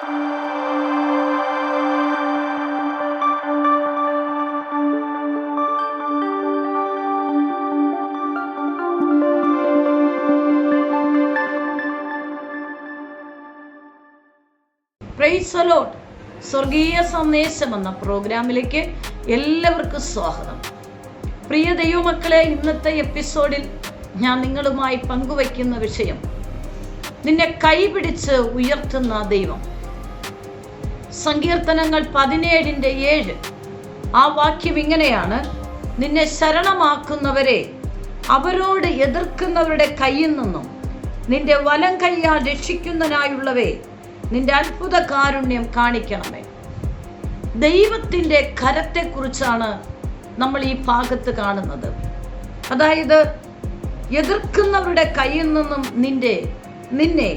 Praise the Lord. സ്വർഗീയ സന്ദേശം എന്ന പ്രോഗ്രാമിലേക്ക് എല്ലാവർക്കും സ്വാഗതം. പ്രിയ ദൈവമക്കളെ, ഇന്നത്തെ എപ്പിസോഡിൽ ഞാൻ നിങ്ങളുമായി പങ്കുവയ്ക്കുന്ന വിഷയം നിന്നെ കൈപിടിച്ച് ഉയർത്തുന്ന ദൈവം. സങ്കീർത്തനങ്ങൾ 17:7 ആ വാക്യം ഇങ്ങനെയാണ്: നിന്നെ ശരണമാക്കുന്നവരെ അവരോട് എതിർക്കുന്നവരുടെ കയ്യിൽ നിന്നും നിന്റെ വലം കൈയാൽ രക്ഷിക്കുന്നതിനായുള്ളവേ നിന്റെ അത്ഭുത കാരുണ്യം കാണിക്കണമേ. ദൈവത്തിൻ്റെ കരത്തെക്കുറിച്ചാണ് നമ്മൾ ഈ ഭാഗത്ത് കാണുന്നത്. അതായത് എതിർക്കുന്നവരുടെ കയ്യിൽ നിന്നും നിന്നെ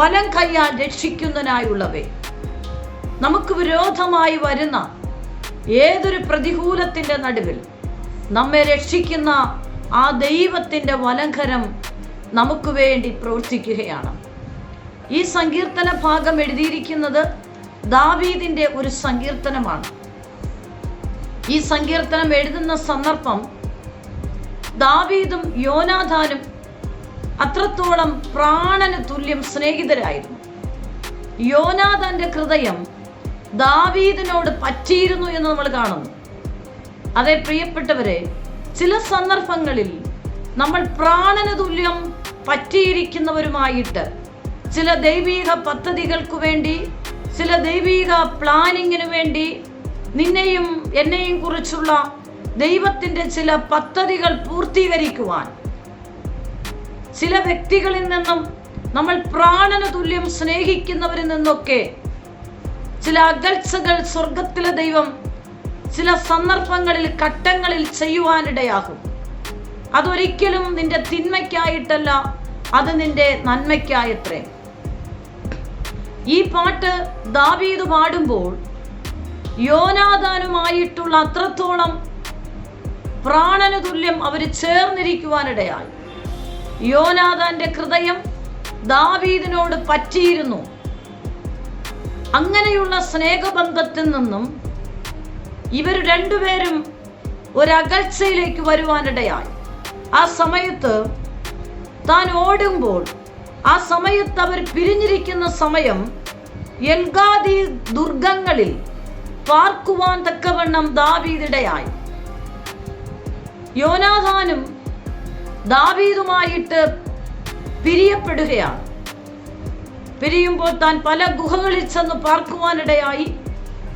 വലം കൈയാൽ രക്ഷിക്കുന്നതിനായുള്ളവേ. നമുക്ക് വിരോധമായി വരുന്ന ഏതൊരു പ്രതികൂലത്തിൻ്റെ നടുവിൽ നമ്മെ രക്ഷിക്കുന്ന ആ ദൈവത്തിൻ്റെ വലംകരം നമുക്ക് വേണ്ടി പ്രവർത്തിക്കുകയാണ്. ഈ സങ്കീർത്തന ഭാഗം എഴുതിയിരിക്കുന്നത് ദാവീദിന്റെ ഒരു സങ്കീർത്തനമാണ്. ഈ സങ്കീർത്തനം എഴുതുന്ന സന്ദർഭം ദാവീദും യോനാഥാനും അത്രത്തോളം പ്രാണന് തുല്യം സ്നേഹിതരായിരുന്നു. യോനാഥാന്റെ ഹൃദയം ദാവീദിനോട് പറ്റിയിരുന്നു എന്ന് നമ്മൾ കാണുന്നു. അതേ പ്രിയപ്പെട്ടവരെ, ചില സന്ദർഭങ്ങളിൽ നമ്മൾ പ്രാണന് തുല്യം പറ്റിയിരിക്കുന്നവരുമായിട്ട് ചില ദൈവീക പദ്ധതികൾക്ക് വേണ്ടി, ചില ദൈവീക പ്ലാനിങ്ങിന് വേണ്ടി നിന്നെയും എന്നെയും കുറിച്ചുള്ള ദൈവത്തിൻ്റെ ചില പദ്ധതികൾ പൂർത്തീകരിക്കുവാൻ ചില വ്യക്തികളിൽ നിന്നും, നമ്മൾ പ്രാണന തുല്യം സ്നേഹിക്കുന്നവരിൽ നിന്നൊക്കെ ചില അകൽച്ചകൾ സ്വർഗത്തിലെ ദൈവം ചില സന്ദർഭങ്ങളിൽ, ഘട്ടങ്ങളിൽ ചെയ്യുവാനിടയാകും. അതൊരിക്കലും നിന്റെ തിന്മയ്ക്കായിട്ടല്ല, അത് നിന്റെ നന്മയ്ക്കായത്രേ. ഈ പാട്ട് ദാവീദ് പാടുമ്പോൾ യോനാഥാനുമായിട്ടുള്ള അത്രത്തോളം പ്രാണന തുല്യം അവർ ചേർന്നിരിക്കുവാനിടയായി. യോനാഥാന്റെ ഹൃദയം ദാവീദിനോട് പറ്റിയിരുന്നു. അങ്ങനെയുള്ള സ്നേഹബന്ധത്തിൽ നിന്നും ഇവർ രണ്ടുപേരും ഒരകൽച്ചയിലേക്ക് വരുവാനിടയായി. ആ സമയത്ത് താൻ ഓടുമ്പോൾ, ആ സമയത്ത് അവർ പിരിഞ്ഞിരിക്കുന്ന സമയം, എൽഗാദി ദുർഗങ്ങളിൽ പാർക്കുവാൻ തക്കവണ്ണം ദാവീദിടയായി. യോനാഥാനും ദാവീദുമായിട്ട് പിരിയപ്പെടുകയാണ്. പിരിയുമ്പോൾ താൻ പല ഗുഹകളിൽ ചെന്ന് പാർക്കുവാനിടയായി.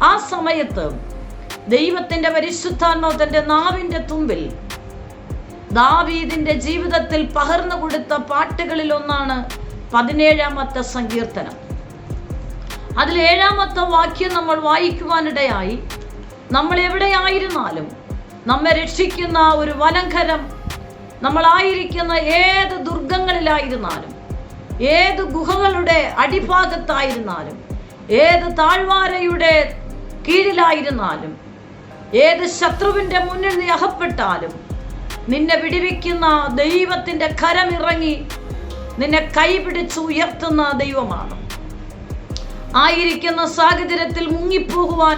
ആ സമയത്ത് ദൈവത്തിൻ്റെ പരിശുദ്ധാത്മാവ് തൻ്റെ നാവിൻ്റെ തുമ്പിൽ ദാവീദിന്റെ ജീവിതത്തിൽ പകർന്നു കൊടുത്ത പാട്ടുകളിൽ ഒന്നാണ് 17-ാമത്തെ സങ്കീർത്തനം. അതിൽ 7-ാമത്തെ വാക്യം നമ്മൾ വായിക്കുവാനിടയായി: നമ്മൾ എവിടെയായിരുന്നാലും നമ്മെ രക്ഷിക്കുന്ന ഒരു വലംകരം, നമ്മളായിരിക്കുന്ന ഏത് ദുർഗങ്ങളിലായിരുന്നാലും, ഏത് ഗുഹകളുടെ അടിഭാഗത്തായിരുന്നാലും, ഏത് താഴ്വാരയുടെ കീഴിലായിരുന്നാലും, ഏത് ശത്രുവിൻ്റെ മുന്നിൽ നീ അകപ്പെട്ടാലും നിന്നെ വിടുവിക്കുന്ന ദൈവത്തിൻ്റെ കരമിറങ്ങി നിന്നെ കൈപിടിച്ച് ഉയർത്തുന്ന ദൈവമാണ്. ആയിരിക്കുന്ന സാഹചര്യത്തിൽ മുങ്ങിപ്പോകുവാൻ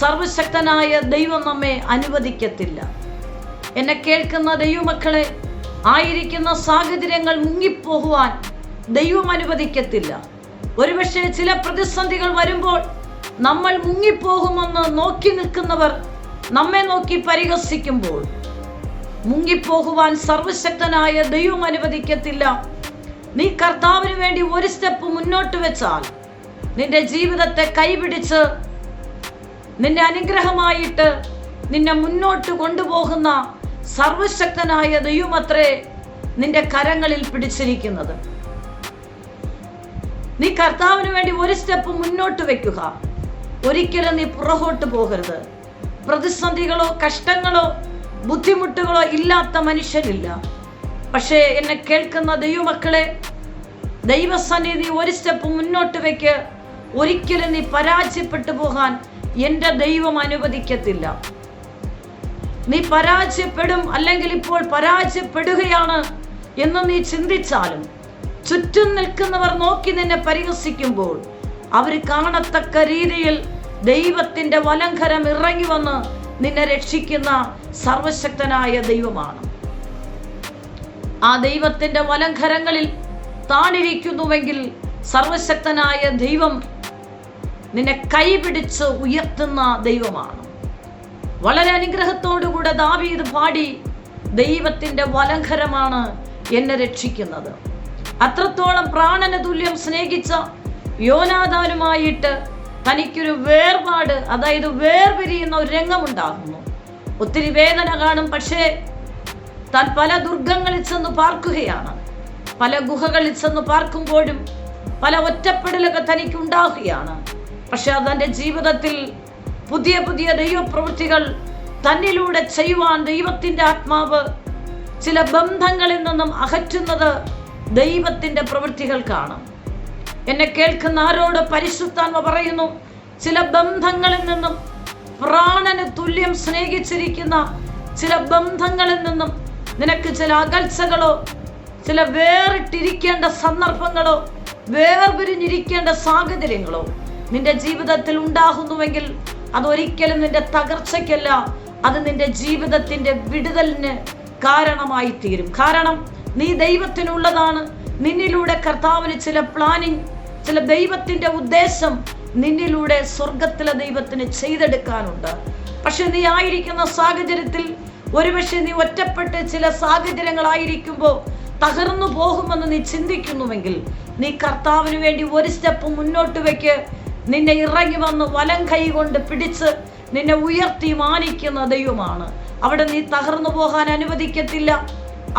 സർവശക്തനായ ദൈവം നമ്മെ അനുവദിക്കത്തില്ല. എന്നെ കേൾക്കുന്ന ദൈവമക്കളെ, ആയിരിക്കുന്ന സാഹചര്യങ്ങൾ മുങ്ങിപ്പോകുവാൻ ദൈവം അനുവദിക്കത്തില്ല. ഒരുപക്ഷെ ചില പ്രതിസന്ധികൾ വരുമ്പോൾ നമ്മൾ മുങ്ങിപ്പോകുമെന്ന് നോക്കി നിൽക്കുന്നവർ നമ്മെ നോക്കി പരിഹസിക്കുമ്പോൾ, മുങ്ങിപ്പോകുവാൻ സർവശക്തനായ ദൈവം അനുവദിക്കത്തില്ല. നീ കർത്താവിന് വേണ്ടി ഒരു സ്റ്റെപ്പ് മുന്നോട്ട് വെച്ചാൽ നിന്റെ ജീവിതത്തെ കൈപിടിച്ച് നിന്റെ അനുഗ്രഹമായിട്ട് നിന്നെ മുന്നോട്ട് കൊണ്ടുപോകുന്ന സർവശക്തനായ ദൈവമത്രേ നിന്റെ കരങ്ങളിൽ പിടിച്ചിരിക്കുന്നത്. നീ കർത്താവിന് വേണ്ടി ഒരു സ്റ്റെപ്പ് മുന്നോട്ട് വെക്കുക. ഒരിക്കലും നീ പുറകോട്ട് പോകരുത്. പ്രതിസന്ധികളോ കഷ്ടങ്ങളോ ബുദ്ധിമുട്ടുകളോ ഇല്ലാത്ത മനുഷ്യരില്ല. പക്ഷേ എന്നെ കേൾക്കുന്ന ദൈവമക്കളെ, ദൈവസന്നിധി ഒരു സ്റ്റെപ്പ് മുന്നോട്ട് വെക്ക്. ഒരിക്കലും നീ പരാജയപ്പെട്ടു പോകാൻ എൻ്റെ ദൈവം അനുവദിക്കത്തില്ല. നീ പരാജയപ്പെടും, അല്ലെങ്കിൽ ഇപ്പോൾ പരാജയപ്പെടുകയാണ് എന്ന് നീ ചിന്തിച്ചാലും, ചുറ്റും നിൽക്കുന്നവർ നോക്കി നിന്നെ പരിഹസിക്കുമ്പോൾ അവർ കാണത്തക്ക രീതിയിൽ ദൈവത്തിന്റെ വലംകരം ഇറങ്ങി വന്ന് നിന്നെ രക്ഷിക്കുന്ന സർവശക്തനായ ദൈവമാണ്. ആ ദൈവത്തിന്റെ വലംകരങ്ങളിൽ താണിരിക്കുന്നുവെങ്കിൽ സർവശക്തനായ ദൈവം നിന്നെ കൈപിടിച്ച് ഉയർത്തുന്ന ദൈവമാണ്. വളരെ അനുഗ്രഹത്തോടുകൂടെ ദാവീദ് പാടി, ദൈവത്തിന്റെ വലംകരമാണ് എന്നെ രക്ഷിക്കുന്നത്. അത്രത്തോളം പ്രാണന തുല്യം സ്നേഹിച്ച യോനാഥാനുമായിട്ട് തനിക്കൊരു വേർപാട്, അതായത് വേർപിരിയുന്ന ഒരു രംഗമുണ്ടാകുന്നു. ഒത്തിരി വേദന കാണും. പക്ഷേ താൻ പല ദുർഗങ്ങളിൽ ചെന്ന് പാർക്കുകയാണ്. പല ഗുഹകളിൽ ചെന്ന് പാർക്കുമ്പോഴും പല ഒറ്റപ്പെടലൊക്കെ തനിക്ക് ഉണ്ടാകുകയാണ്. പക്ഷെ തൻ്റെ ജീവിതത്തിൽ പുതിയ പുതിയ ദൈവപ്രവൃത്തികൾ തന്നിലൂടെ ചെയ്യുവാൻ ദൈവത്തിന്റെ ആത്മാവ് ചില ബന്ധങ്ങളിൽ നിന്നും അകറ്റുന്നത് ദൈവത്തിന്റെ പ്രവൃത്തികൾക്കാണ്. എന്നെ കേൾക്കുന്ന ആരോട് പരിശുദ്ധാത്മ പറയുന്നു, ചില ബന്ധങ്ങളിൽ നിന്നും, പ്രാണന് തുല്യം സ്നേഹിച്ചിരിക്കുന്ന ചില ബന്ധങ്ങളിൽ നിന്നും നിനക്ക് ചില അകൽച്ചകളോ, ചില വേറിട്ടിരിക്കേണ്ട സന്ദർഭങ്ങളോ, വേർപിരിഞ്ഞിരിക്കേണ്ട സാഹചര്യങ്ങളോ നിന്റെ ജീവിതത്തിൽ ഉണ്ടാകുന്നുവെങ്കിൽ അതൊരിക്കലും നിന്റെ തകർച്ചയ്ക്കല്ല, അത് നിന്റെ ജീവിതത്തിന്റെ വിടുതലിന് കാരണമായി തീരും. കാരണം നീ ദൈവത്തിനുള്ളതാണ്. നിന്നിലൂടെ കർത്താവിന് ചില പ്ലാനിങ്, ചില ദൈവത്തിന്റെ ഉദ്ദേശം നിന്നിലൂടെ സ്വർഗത്തിലെ ദൈവത്തിന് ചെയ്തെടുക്കാനുണ്ട്. പക്ഷെ നീ ആയിരിക്കുന്ന സാഹചര്യത്തിൽ ഒരുപക്ഷെ നീ ഒറ്റപ്പെട്ട് ചില സാഹചര്യങ്ങളായിരിക്കുമ്പോൾ തകർന്നു പോകുമെന്ന് നീ ചിന്തിക്കുന്നുവെങ്കിൽ നീ കർത്താവിന് വേണ്ടി ഒരു സ്റ്റെപ്പ് മുന്നോട്ട് വെക്ക്. നിന്നെ ഇറങ്ങി വന്ന് വലം കൈ കൊണ്ട് പിടിച്ച് നിന്നെ ഉയർത്തി മാനിക്കുന്ന ദൈവമാണ്. അവിടെ നീ തകർന്നു പോകാൻ അനുവദിക്കത്തില്ല.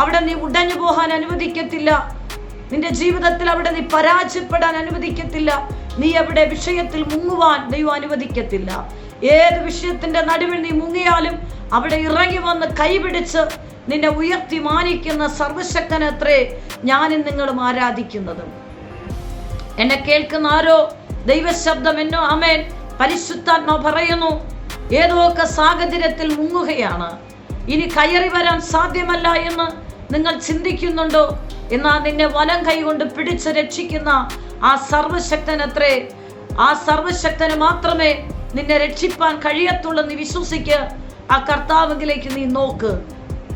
അവിടെ നീ ഉടഞ്ഞു പോകാൻ അനുവദിക്കത്തില്ല. നിന്റെ ജീവിതത്തിൽ അവിടെ നീ പരാജയപ്പെടാൻ അനുവദിക്കത്തില്ല. നീ അവിടെ വിഷയത്തിൽ മുങ്ങുവാൻ ദൈവം അനുവദിക്കത്തില്ല. ഏത് വിഷയത്തിന്റെ നടുവിൽ നീ മുങ്ങിയാലും അവിടെ ഇറങ്ങി വന്ന് കൈപിടിച്ച് നിന്നെ ഉയർത്തി മാനിക്കുന്ന സർവശക്തനത്രേ ഞാനും നിങ്ങളും ആരാധിക്കുന്നത്. എന്നെ കേൾക്കുന്ന ആരോ ദൈവശബ്ദം എന്നോ ആമേൻ പരിശുദ്ധാത്മാ പറയുന്നു, ഏതോ ഒക്കെ സാഹചര്യത്തിൽ മുങ്ങുകയാണ്, ഇനി കയറി വരാൻ സാധ്യമല്ല എന്ന് നിങ്ങൾ ചിന്തിക്കുന്നുണ്ടോ? എന്നാൽ നിന്നെ വലം കൈ കൊണ്ട് പിടിച്ച് രക്ഷിക്കുന്ന ആ സർവശക്തനത്രേ, ആ സർവശക്തന് മാത്രമേ നിന്നെ രക്ഷിപ്പാൻ കഴിയത്തുള്ളൂ. നീ വിശ്വസിക്ക്. ആ കർത്താവിലേക്ക് നീ നോക്ക്.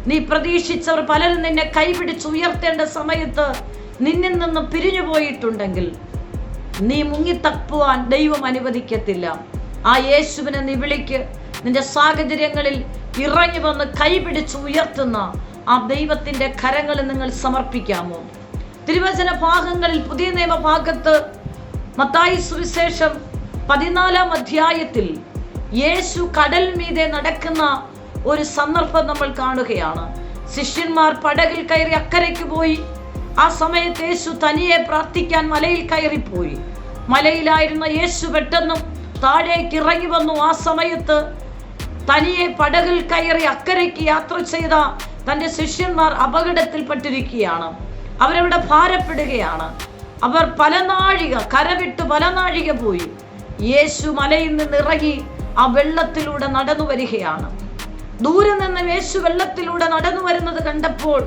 നീ പ്രതീക്ഷിച്ചവർ പലരും നിന്നെ കൈപിടിച്ച് ഉയർത്തേണ്ട സമയത്ത് നിന്നിൽ നിന്ന് പിരിഞ്ഞു പോയിട്ടുണ്ടെങ്കിൽ നീ മുങ്ങിത്തപ്പുവാൻ ദൈവം അനുവദിക്കത്തില്ല. ആ യേശുവിനെ നീ വിളിക്ക്. നിന്റെ സാഹചര്യങ്ങളിൽ ഇറങ്ങി വന്ന് കൈപിടിച്ച് ഉയർത്തുന്ന ആ ദൈവത്തിന്റെ കരങ്ങളിൽ നിങ്ങൾ സമർപ്പിക്കാമോ? തിരുവചന ഭാഗങ്ങളിൽ പുതിയ നിയമ ഭാഗത്ത് മത്തായി സുവിശേഷം 14-ാം അധ്യായത്തിൽ യേശു കടൽ മീതെ നടക്കുന്ന ഒരു സന്ദർഭം നമ്മൾ കാണുകയാണ്. ശിഷ്യന്മാർ പടകിൽ കയറി അക്കരയ്ക്ക് പോയി. ആ സമയത്ത് യേശു തനിയെ പ്രാർത്ഥിക്കാൻ മലയിൽ കയറിപ്പോയി. മലയിലായിരുന്ന യേശു പെട്ടെന്നും താഴേക്ക് ഇറങ്ങി വന്നു. ആ സമയത്ത് തനിയെ പടകിൽ കയറി അക്കരയ്ക്ക് യാത്ര ചെയ്ത തൻ്റെ ശിഷ്യന്മാർ അപകടത്തിൽപ്പെട്ടിരിക്കുകയാണ്. അവരവിടെ ഭാരപ്പെടുകയാണ്. അവർ പല നാഴിക കരവിട്ട് പല നാഴിക പോയി. യേശു മലയിൽ നിന്ന് ഇറങ്ങി ആ വെള്ളത്തിലൂടെ നടന്നു വരികയാണ്. ദൂരെ നിന്ന് യേശു വെള്ളത്തിലൂടെ നടന്നു വരുന്നത് കണ്ടപ്പോൾ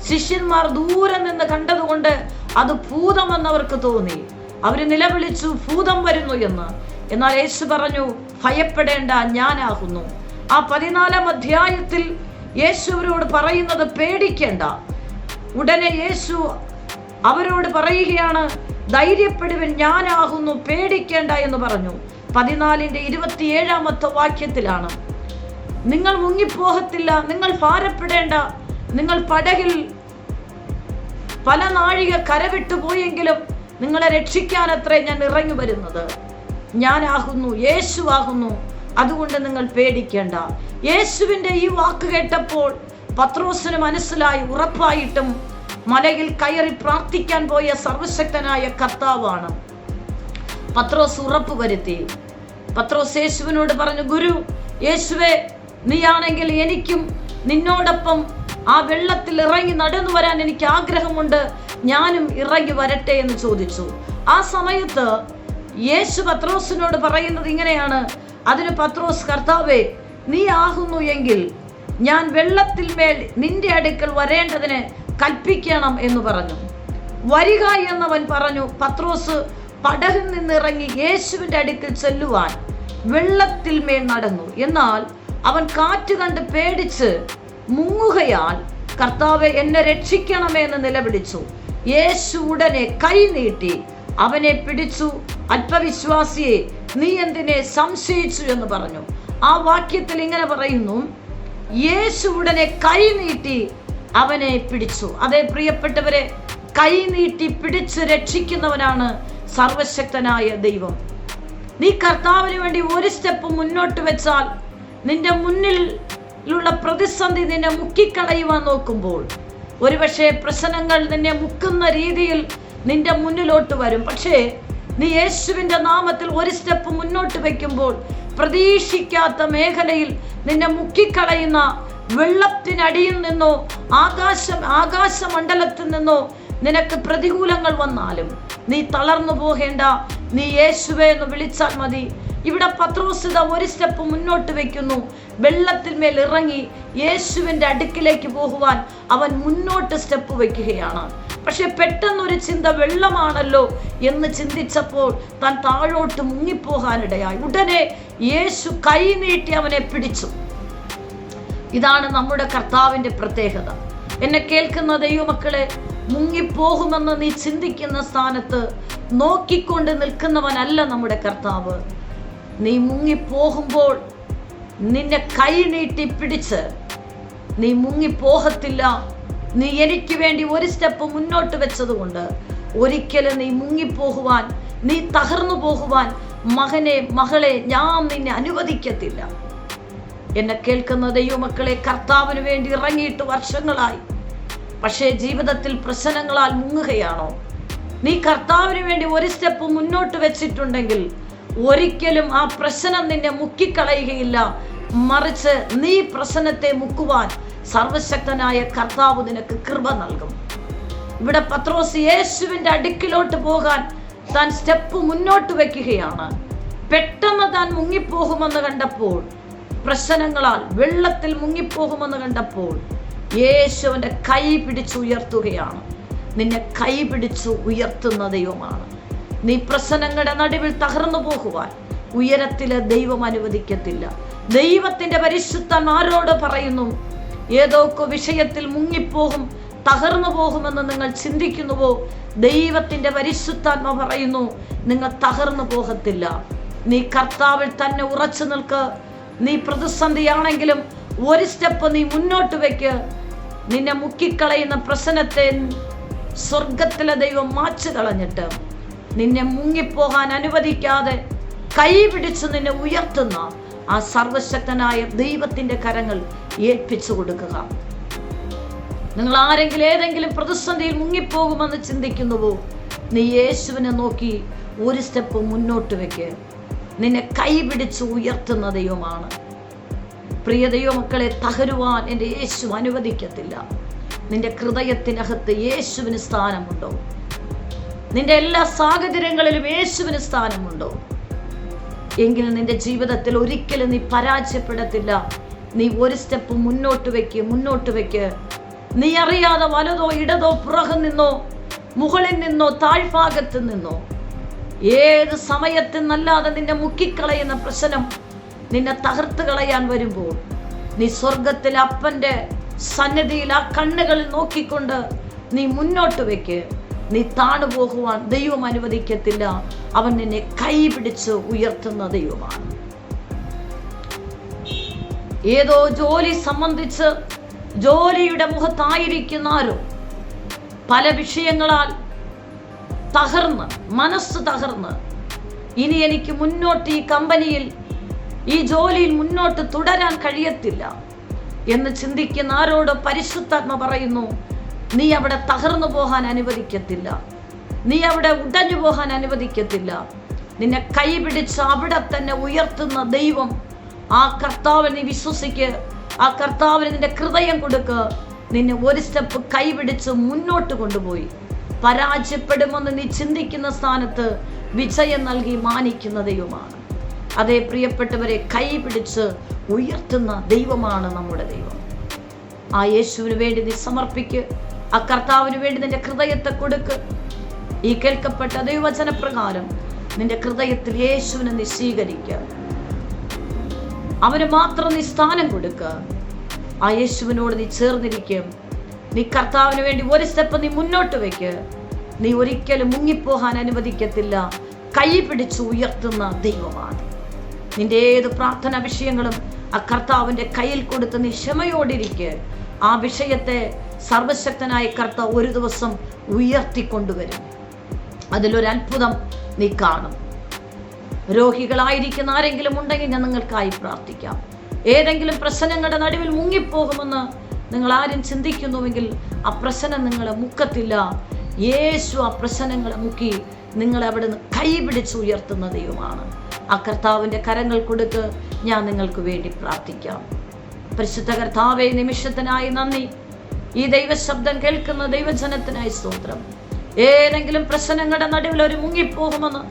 ശിഷ്യന്മാർ ദൂരെ നിന്ന് കണ്ടതുകൊണ്ട് അത് ഭൂതമെന്നവർക്ക് തോന്നി. അവര് നിലവിളിച്ചു, ഭൂതം വരുന്നു എന്ന്. എന്നാൽ യേശു പറഞ്ഞു, ഭയപ്പെടേണ്ട, ഞാനാകുന്നു. ആ 14-ാം അധ്യായത്തിൽ യേശു അവരോട് പറയുന്നത് പേടിക്കേണ്ട. ഉടനെ യേശു അവരോട് പറയുകയാണ്, ധൈര്യപ്പെടുവിൻ, ഞാനാകുന്നു, പേടിക്കേണ്ട എന്ന് പറഞ്ഞു. 14-ന്റെ 27-ാമത്തെ വാക്യത്തിലാണ്, നിങ്ങൾ മുങ്ങിപ്പോകത്തില്ല, നിങ്ങൾ ഭാരപ്പെടേണ്ട, നിങ്ങൾ പടകിൽ പല നാഴിക കരവിട്ടു പോയെങ്കിലും നിങ്ങളെ രക്ഷിക്കാനത്രേ ഞാൻ ഇറങ്ങി വരുന്നത്. ഞാനാകുന്നു, യേശു ആകുന്നു, അതുകൊണ്ട് നിങ്ങൾ പേടിക്കേണ്ട. യേശുവിന്റെ ഈ വാക്ക് കേട്ടപ്പോൾ പത്രോസിന് മനസ്സിലായി, ഉറപ്പായിട്ടും മലയിൽ കയറി പ്രാർത്ഥിക്കാൻ പോയ സർവശക്തനായ കർത്താവാണ്. പത്രോസ് ഉറപ്പ് വരുത്തി. പത്രോസ് യേശുവിനോട് പറഞ്ഞു, ഗുരു, യേശുവേ, നീയാണെങ്കിൽ എനിക്കും നിന്നോടൊപ്പം ആ വെള്ളത്തിൽ ഇറങ്ങി നടന്നു വരാൻ എനിക്ക് ആഗ്രഹമുണ്ട്, ഞാനും ഇറങ്ങി വരട്ടെ എന്ന് ചോദിച്ചു. ആ സമയത്ത് യേശു പത്രോസിനോട് പറയുന്നത് ഇങ്ങനെയാണ്. അതിന് പത്രോസ്, കർത്താവേ, നീ ആകുന്നു എങ്കിൽ ഞാൻ വെള്ളത്തിൽ മേൽ നിന്റെ അടുക്കൽ വരേണ്ടതിന് കൽപ്പിക്കണം എന്ന് പറഞ്ഞു. വരിക എന്നവൻ പറഞ്ഞു. പത്രോസ് പടകിൽ നിന്നിറങ്ങി യേശുവിന്റെ അടുക്കൽ ചെല്ലുവാൻ വെള്ളത്തിൽ മേൽ നടന്നു. എന്നാൽ അവൻ കാറ്റ് കണ്ട് പേടിച്ച് മുങ്ങുകയാൽ കർത്താവെ എന്നെ രക്ഷിക്കണമേ എന്ന് നിലവിളിച്ചു. യേശു ഉടനെ കൈ നീട്ടി അവനെ പിടിച്ചു. അല്പവിശ്വാസിയെ, നീ എന്തിനെ സംശയിച്ചു എന്ന് പറഞ്ഞു. ആ വാക്യത്തിൽ ഇങ്ങനെ പറയുന്നു, യേശു ഉടനെ കൈ നീട്ടി അവനെ പിടിച്ചു. അതേ പ്രിയപ്പെട്ടവരെ, കൈ നീട്ടി പിടിച്ച് രക്ഷിക്കുന്നവനാണ് സർവശക്തനായ ദൈവം. നീ കർത്താവിന് വേണ്ടി ഒരു സ്റ്റെപ്പ് മുന്നോട്ട് വെച്ചാൽ നിന്റെ മുന്നിലുള്ള പ്രതിസന്ധി നിന്നെ മുക്കിക്കളയുവാൻ നോക്കുമ്പോൾ ഒരുപക്ഷെ പ്രശ്നങ്ങൾ നിന്നെ മുക്കുന്ന രീതിയിൽ നിന്റെ മുന്നിലോട്ട് വരും. പക്ഷേ നീ യേശുവിന്റെ നാമത്തിൽ ഒരു സ്റ്റെപ്പ് മുന്നോട്ട് വെക്കുമ്പോൾ പ്രതീക്ഷിക്കാത്ത മേഖലയിൽ നിന്നെ മുക്കിക്കളയുന്ന വെള്ളത്തിനടിയിൽ നിന്നോ ആകാശമണ്ഡലത്തിൽ നിന്നോ നിനക്ക് പ്രതികൂലങ്ങൾ വന്നാലും നീ തളർന്നു പോകേണ്ട. നീ യേശുവേ എന്ന് വിളിച്ചാൽ മതി. ഇവിടെ പത്രോസ് ഒരു സ്റ്റെപ്പ് മുന്നോട്ട് വെക്കുന്നു. വെള്ളത്തിൽ മേൽ ഇറങ്ങി യേശുവിന്റെ അടുക്കിലേക്ക് പോകുവാൻ അവൻ മുന്നോട്ട് സ്റ്റെപ്പ് വെക്കുകയാണ്. പക്ഷെ പെട്ടെന്നൊരു ചിന്ത വെള്ളമാണല്ലോ എന്ന് ചിന്തിച്ചപ്പോൾ താൻ താഴോട്ട് മുങ്ങിപ്പോകാനിടയായി. ഉടനെ യേശു കൈ നീട്ടി അവനെ പിടിച്ചു. ഇതാണ് നമ്മുടെ കർത്താവിന്റെ പ്രത്യേകത. എന്നെ കേൾക്കുന്ന ദൈവമക്കളെ, മുങ്ങിപ്പോകുമെന്ന് നീ ചിന്തിക്കുന്ന സ്ഥാനത്ത് നോക്കിക്കൊണ്ട് നിൽക്കുന്നവനല്ല നമ്മുടെ കർത്താവ്. നീ മുങ്ങിപ്പോകുമ്പോൾ നിന്നെ കൈ നീട്ടി പിടിച്ച് നീ മുങ്ങിപ്പോകത്തില്ല. നീ എനിക്ക് വേണ്ടി ഒരു സ്റ്റെപ്പ് മുന്നോട്ട് വെച്ചതുകൊണ്ട് ഒരിക്കലും നീ മുങ്ങിപ്പോകുവാൻ, നീ തകർന്നു പോകുവാൻ മകനെ മകളെ ഞാൻ നിന്നെ അനുവദിക്കത്തില്ല. എന്നെ കേൾക്കുന്ന ദൈവമക്കളെ, കർത്താവിന് വേണ്ടി ഇറങ്ങിയിട്ട് വർഷങ്ങളായി, പക്ഷേ ജീവിതത്തിൽ പ്രശ്നങ്ങളാൽ മുങ്ങുകയാണോ? നീ കർത്താവിന് വേണ്ടി ഒരു സ്റ്റെപ്പ് മുന്നോട്ട് വെച്ചിട്ടുണ്ടെങ്കിൽ ഒരിക്കലും ആ പ്രശ്നം നിന്നെ മുക്കിക്കളയുകയില്ല. മറിച്ച് നീ പ്രശ്നത്തെ മുക്കുവാൻ സർവശക്തനായ കർത്താവ് നിനക്ക് കൃപ നൽകും. ഇവിടെ പത്രോസ് യേശുവിന്റെ അടുക്കിലോട്ട് പോകാൻ താൻ സ്റ്റെപ്പ് മുന്നോട്ട് വെക്കുകയാണ്. പെട്ടെന്ന് താൻ മുങ്ങിപ്പോകുമെന്ന് കണ്ടപ്പോൾ, പ്രശ്നങ്ങളാൽ വെള്ളത്തിൽ മുങ്ങിപ്പോകുമെന്ന് കണ്ടപ്പോൾ യേശുവിന്റെ കൈ പിടിച്ച് ഉയർത്തുകയാണ്. നിന്നെ കൈ പിടിച്ചു ഉയർത്തുന്ന ദൈവമാണ്. നീ പ്രശ്നങ്ങളുടെ നടുവിൽ തകർന്നു പോകുവാൻ ഉയരത്തിലെ ദൈവം അനുവദിക്കത്തില്ല. ദൈവത്തിന്റെ പരിശുദ്ധന്മാരോട് പറയുന്നു, ഏതൊക്കെ വിഷയത്തിൽ മുങ്ങിപ്പോകും, തകർന്നു പോകുമെന്ന് നിങ്ങൾ ചിന്തിക്കുന്നുവോ? ദൈവത്തിന്റെ പരിശുദ്ധാത്മ പറയുന്നു, നിങ്ങൾ തകർന്നു പോകത്തില്ല. നീ കർത്താവിൽ തന്നെ ഉറച്ചു നിൽക്ക്. നീ പ്രതിസന്ധിയാണെങ്കിലും ഒരു സ്റ്റെപ്പ് നീ മുന്നോട്ട് വെക്ക്. നിന്നെ മുക്കിക്കളയുന്ന പ്രശ്നത്തെ സ്വർഗത്തിലെ ദൈവം മാച്ചു കളഞ്ഞിട്ട് നിന്നെ മുങ്ങിപ്പോകാൻ അനുവദിക്കാതെ കൈ പിടിച്ച് നിന്നെ ഉയർത്തുന്ന ആ സർവശക്തനായ ദൈവത്തിന്റെ കരങ്ങൾ ഏൽപ്പിച്ചു കൊടുക്കുക. നിങ്ങൾ ആരെങ്കിലും ഏതെങ്കിലും പ്രതിസന്ധിയിൽ മുങ്ങിപ്പോകുമെന്ന് ചിന്തിക്കുന്നുവോ? നീ യേശുവിനെ നോക്കി ഒരു സ്റ്റെപ്പ് മുന്നോട്ട് വെക്ക്. നിന്നെ കൈ പിടിച്ച് ഉയർത്തുന്ന ദൈവമാണ്. പ്രിയ ദൈവമക്കളെ, തകരുവാൻ എൻ്റെ യേശു അനുവദിക്കത്തില്ല. നിന്റെ ഹൃദയത്തിനകത്ത് യേശുവിന് സ്ഥാനമുണ്ടോ? നിന്റെ എല്ലാ സാഹചര്യങ്ങളിലും യേശുവിന് സ്ഥാനമുണ്ടോ? എങ്കിൽ നിന്റെ ജീവിതത്തിൽ ഒരിക്കലും നീ പരാജയപ്പെടത്തില്ല. നീ ഒരു സ്റ്റെപ്പ് മുന്നോട്ട് വെക്ക്. നീ അറിയാതെ വലതോ ഇടതോ പുറകിൽ നിന്നോ മുകളിൽ നിന്നോ താഴ്ഭാഗത്ത് നിന്നോ ഏത് സമയത്തെന്നല്ലാതെ നിന്നെ മുക്കിക്കളയുന്ന പ്രശ്നം നിന്നെ തകർത്ത് കളയാൻ വരുമ്പോൾ നീ സ്വർഗത്തിൽ അപ്പന്റെ സന്നിധിയിൽ ആ കണ്ണുകളിൽ നോക്കിക്കൊണ്ട് നീ മുന്നോട്ട് വെക്ക്. നീ താണു പോകുവാൻ ദൈവം അനുവദിക്കത്തില്ല. അവൻ നിന്നെ കൈ പിടിച്ച് ഉയർത്തുന്ന ദൈവമാണ്. ഏതോ ജോലി സംബന്ധിച്ച് ജോലിയുടെ മുഖത്തായിരിക്കുന്ന ആരോ പല വിഷയങ്ങളാൽ തകർന്ന്, മനസ്സ് തകർന്ന്, ഇനി എനിക്ക് മുന്നോട്ട് ഈ കമ്പനിയിൽ ഈ ജോലിയിൽ മുന്നോട്ട് തുടരാൻ കഴിയത്തില്ല എന്ന് ചിന്തിക്കുന്ന ആരോട് പരിശുദ്ധാത്മ പറയുന്നു, നീ അവിടെ തകർന്നു പോകാൻ അനുവദിക്കത്തില്ല. നീ അവിടെ ഉടഞ്ഞു പോകാൻ അനുവദിക്കത്തില്ല. നിന്നെ കൈ പിടിച്ച് അവിടെ തന്നെ ഉയർത്തുന്ന ദൈവം, ആ കർത്താവിനെ നീ വിശ്വസിക്ക്. ആ കർത്താവിന് നിന്റെ ഹൃദയം കൊടുക്ക്. നിന്നെ ഒരു സ്റ്റെപ്പ് കൈ പിടിച്ച് മുന്നോട്ട് കൊണ്ടുപോയി പരാജയപ്പെടുമെന്ന് നീ ചിന്തിക്കുന്ന സ്ഥാനത്ത് വിജയം നൽകി മാനിക്കുന്ന ദൈവമാണ്. അതേ പ്രിയപ്പെട്ടവരെ, കൈ പിടിച്ച് ഉയർത്തുന്ന ദൈവമാണ് നമ്മുടെ ദൈവം. ആ യേശുവിന് വേണ്ടി നീ സമർപ്പിക്ക്. ആ കർത്താവിന് വേണ്ടി നിന്റെ ഹൃദയത്തെ കൊടുക്ക്. ഈ കേൾക്കപ്പെട്ട ദൈവവചന പ്രകാരം നിന്റെ ഹൃദയത്തിൽ യേശുവിനെ നീ സ്വീകരിക്കുക. അവന് മാത്രം നീ സ്ഥാനം കൊടുക്കുക. ആ യേശുവിനോട് നീ ചേർന്നിരിക്കും. നീ കർത്താവിന് വേണ്ടി ഒരു സ്റ്റെപ്പ് നീ മുന്നോട്ട് വെക്ക്. നീ ഒരിക്കലും മുങ്ങിപ്പോകാൻ അനുവദിക്കത്തില്ല. കൈ പിടിച്ച് ഉയർത്തുന്ന ദൈവമാണ്. നിന്റെ ഏത് പ്രാർത്ഥനാ വിഷയങ്ങളും ആ കർത്താവിൻ്റെ കയ്യിൽ കൊടുത്ത് നീ ക്ഷമയോടിരിക്കുക. ആ വിഷയത്തെ സർവശക്തനായ കർത്താവ് ഒരു ദിവസം ഉയർത്തിക്കൊണ്ടുവരും. അതിലൊരു അത്ഭുതം നീ കാണും. രോഗികളായിരിക്കുന്ന ആരെങ്കിലും ഉണ്ടെങ്കിൽ ഞാൻ നിങ്ങൾക്കായി പ്രാർത്ഥിക്കാം. ഏതെങ്കിലും പ്രശ്നങ്ങളുടെ നടുവിൽ മുങ്ങിപ്പോകുമെന്ന് നിങ്ങൾ ആരും ചിന്തിക്കുന്നുവെങ്കിൽ ആ പ്രശ്നം നിങ്ങളെ മുക്കത്തില്ല. യേശു ആ പ്രശ്നങ്ങളെ മുക്കി നിങ്ങളെ അവിടെ നിന്ന് കൈ പിടിച്ച് ഉയർത്തുന്ന ദൈവമാണ്. ആ കർത്താവിൻ്റെ കരങ്ങൾ കൊടുത്ത് ഞാൻ നിങ്ങൾക്ക് വേണ്ടി പ്രാർത്ഥിക്കാം. പരിശുദ്ധ കർത്താവേ, നിമിഷത്തിനായി നന്ദി. ഈ ദൈവശബ്ദം കേൾക്കുന്ന ദൈവജനത്തിനായി സ്തോത്രം. ഏതെങ്കിലും പ്രശ്നങ്ങളുടെ നടുവിൽ ഒരു മുങ്ങിപ്പോകുമെന്ന്,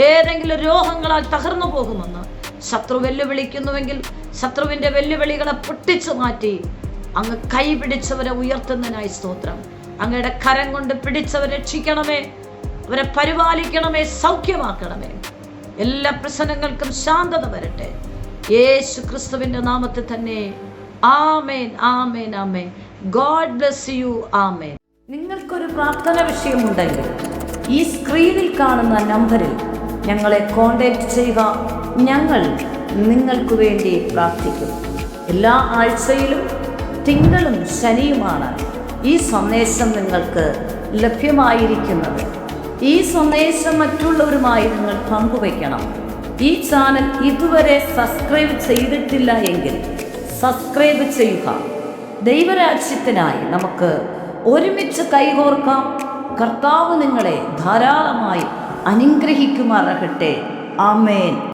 ഏതെങ്കിലും രോഗങ്ങളാൽ തകർന്നു പോകുമെന്ന് ശത്രു വെല്ലുവിളിക്കുന്നുവെങ്കിൽ ശത്രുവിൻ്റെ വെല്ലുവിളികളെ പൊട്ടിച്ചു മാറ്റി അങ്ങ് കൈ പിടിച്ചവരെ ഉയർത്തുന്നതിനായി സ്തോത്രം. അങ്ങയുടെ കരം കൊണ്ട് പിടിച്ചവരെ രക്ഷിക്കണമേ, അവരെ പരിപാലിക്കണമേ, സൗഖ്യമാക്കണമേ. എല്ലാ പ്രശ്നങ്ങൾക്കും ശാന്തത വരട്ടെ. യേശു ക്രിസ്തുവിൻ്റെ നാമത്തിൽ തന്നെ. ആമേൻ, ആമേൻ, ആമേൻ. God bless you. ആമേൻ. നിങ്ങൾക്കൊരു പ്രാർത്ഥന വിഷയമുണ്ടെങ്കിൽ ഈ സ്ക്രീനിൽ കാണുന്ന നമ്പറിൽ ഞങ്ങളെ കോൺടാക്റ്റ് ചെയ്യുക. ഞങ്ങൾ നിങ്ങൾക്ക് വേണ്ടി പ്രാർത്ഥിക്കും. എല്ലാ ആഴ്ചയിലും തിങ്കളും ശനിയുമാണ് ഈ സന്ദേശം നിങ്ങൾക്ക് ലഭ്യമായിരിക്കുന്നത്. ഈ സന്ദേശം മറ്റുള്ളവരുമായി നിങ്ങൾ പങ്കുവയ്ക്കണം. ഈ ചാനൽ ഇതുവരെ സബ്സ്ക്രൈബ് ചെയ്തിട്ടില്ല എങ്കിൽ സബ്സ്ക്രൈബ് ചെയ്യുക. ദൈവരാജ്യത്തിനായി നമുക്ക് ഒരുമിച്ച് കൈകോർക്കാം. കർത്താവ് നിങ്ങളെ ധാരാളമായി അനുഗ്രഹിക്കുമാറാകട്ടെ. ആമേൻ.